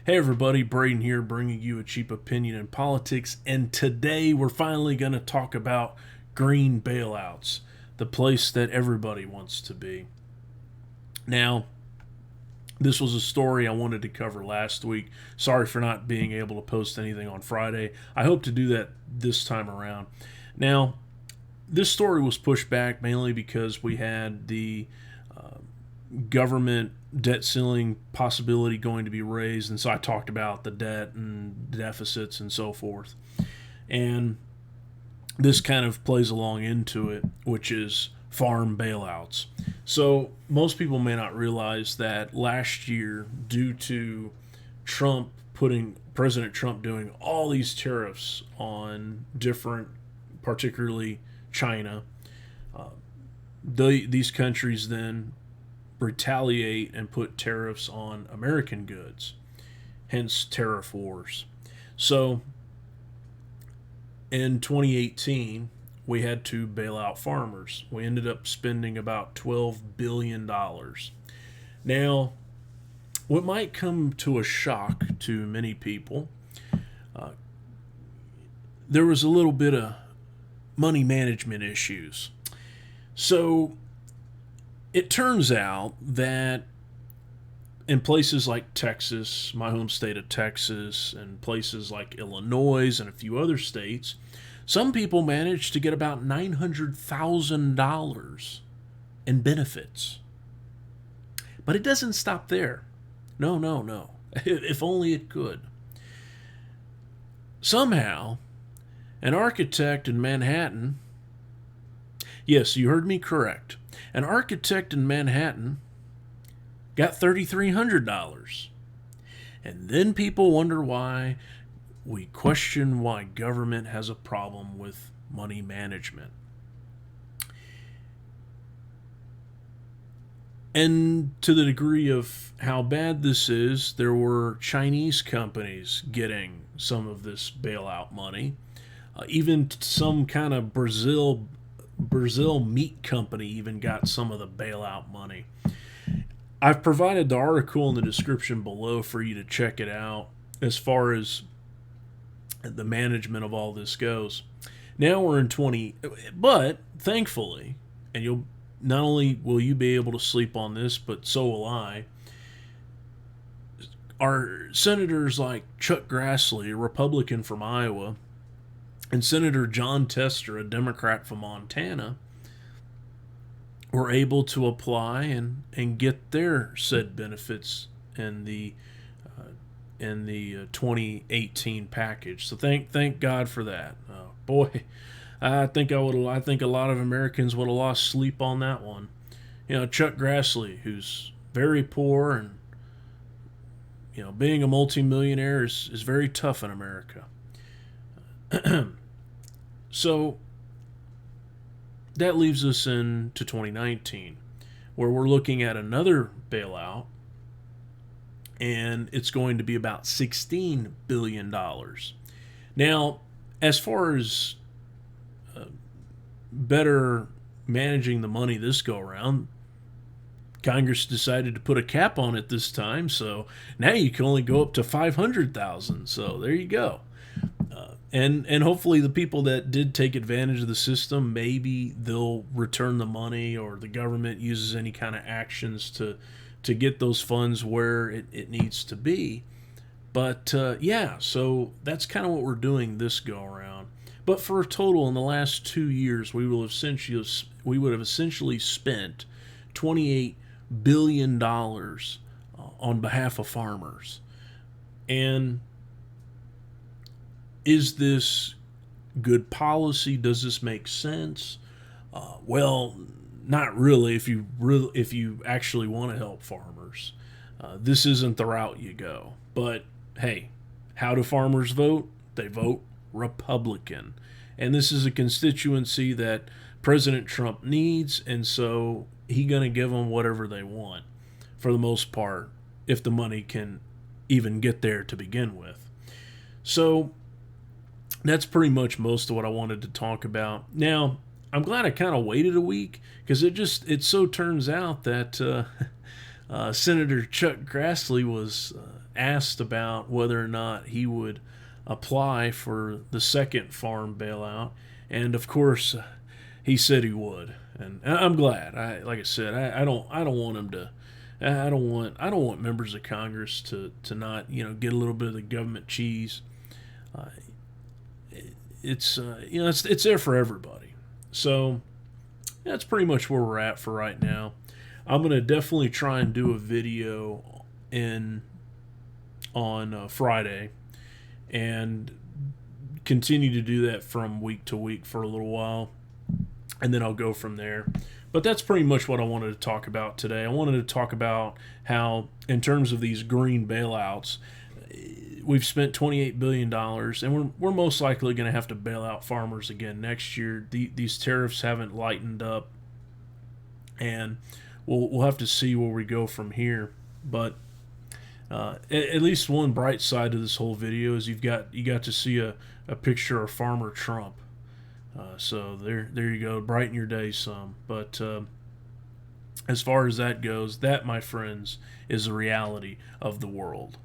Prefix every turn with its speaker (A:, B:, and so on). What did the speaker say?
A: Hey everybody, Braden here bringing you a cheap opinion in politics, and today we're finally going to talk about green bailouts, the place that everybody wants to be. Now, this was a story I wanted to cover last week. Sorry for not being able to post anything on Friday. I hope to do that this time around. Now, this story was pushed back mainly because we had the government debt ceiling possibility going to be raised, and so I talked about the debt and deficits and so forth. And this kind of plays along into it, which is farm bailouts. So most people may not realize that last year, due to President Trump doing all these tariffs on different, particularly China, these countries then retaliate and put tariffs on American goods, hence tariff wars. So in 2018, we had to bail out farmers. We ended up spending about $12 billion. Now, what might come to a shock to many people, there was a little bit of money management issues. So it turns out that in places like Texas, my home state of Texas, and places like Illinois and a few other states, some people managed to get about $900,000 in benefits. But it doesn't stop there. No, no, no. If only it could. Somehow, an architect in Manhattan, yes, you heard me correct, an architect in Manhattan got $3,300. And then people wonder why we question why government has a problem with money management. And to the degree of how bad this is, there were Chinese companies getting some of this bailout money. Even some kind of Brazil meat company even got some of the bailout money. I've provided the article in the description below for you to check it out as far as the management of all this goes. Now we're in 20, but thankfully, and you'll not only will you be able to sleep on this, but so will I. Our senators like Chuck Grassley, a Republican from Iowa, and Senator John Tester, a Democrat from Montana, were able to apply and get their said benefits in the 2018 package. So thank God for that. Boy, I think a lot of Americans would have lost sleep on that one. You know, Chuck Grassley, who's very poor, and being a multimillionaire is very tough in America. So that leaves us into 2019, where we're looking at another bailout, and it's going to be about $16 billion. Now, as far as better managing the money this go around, Congress decided to put a cap on it this time, so now you can only go up to $500,000. So there you go. And hopefully the people that did take advantage of the system, maybe they'll return the money, or the government uses any kind of actions to get those funds where it needs to be. But yeah, so that's kind of what we're doing this go around. But for a total in the last 2 years, we would have essentially spent $28 billion on behalf of farmers. And is this good policy? Does this make sense? Well, not really. If you actually want to help farmers, this isn't the route you go. But hey, how do farmers vote? They vote Republican, and this is a constituency that President Trump needs, and so he's gonna give them whatever they want, for the most part, if the money can even get there to begin with. So that's pretty much most of what I wanted to talk about. Now, I'm glad I kind of waited a week, because it so turns out that Senator Chuck Grassley was asked about whether or not he would apply for the second farm bailout, and of course, he said he would, and I'm glad. Like I said, I don't want him to. I don't want members of Congress to not get a little bit of the government cheese. Uh, it's it's there for everybody. So that's pretty much where we're at for right now. I'm gonna definitely try and do a video in on Friday, and continue to do that from week to week for a little while, and then I'll go from there. But that's pretty much what I wanted to talk about today. I wanted to talk about how, in terms of these green bailouts, we've spent $28 billion, and we're most likely going to have to bail out farmers again next year. These tariffs haven't lightened up, and we'll have to see where we go from here. But at least one bright side to this whole video is you got to see a picture of Farmer Trump. So there you go, brighten your day some. But as far as that goes, that, my friends, is the reality of the world.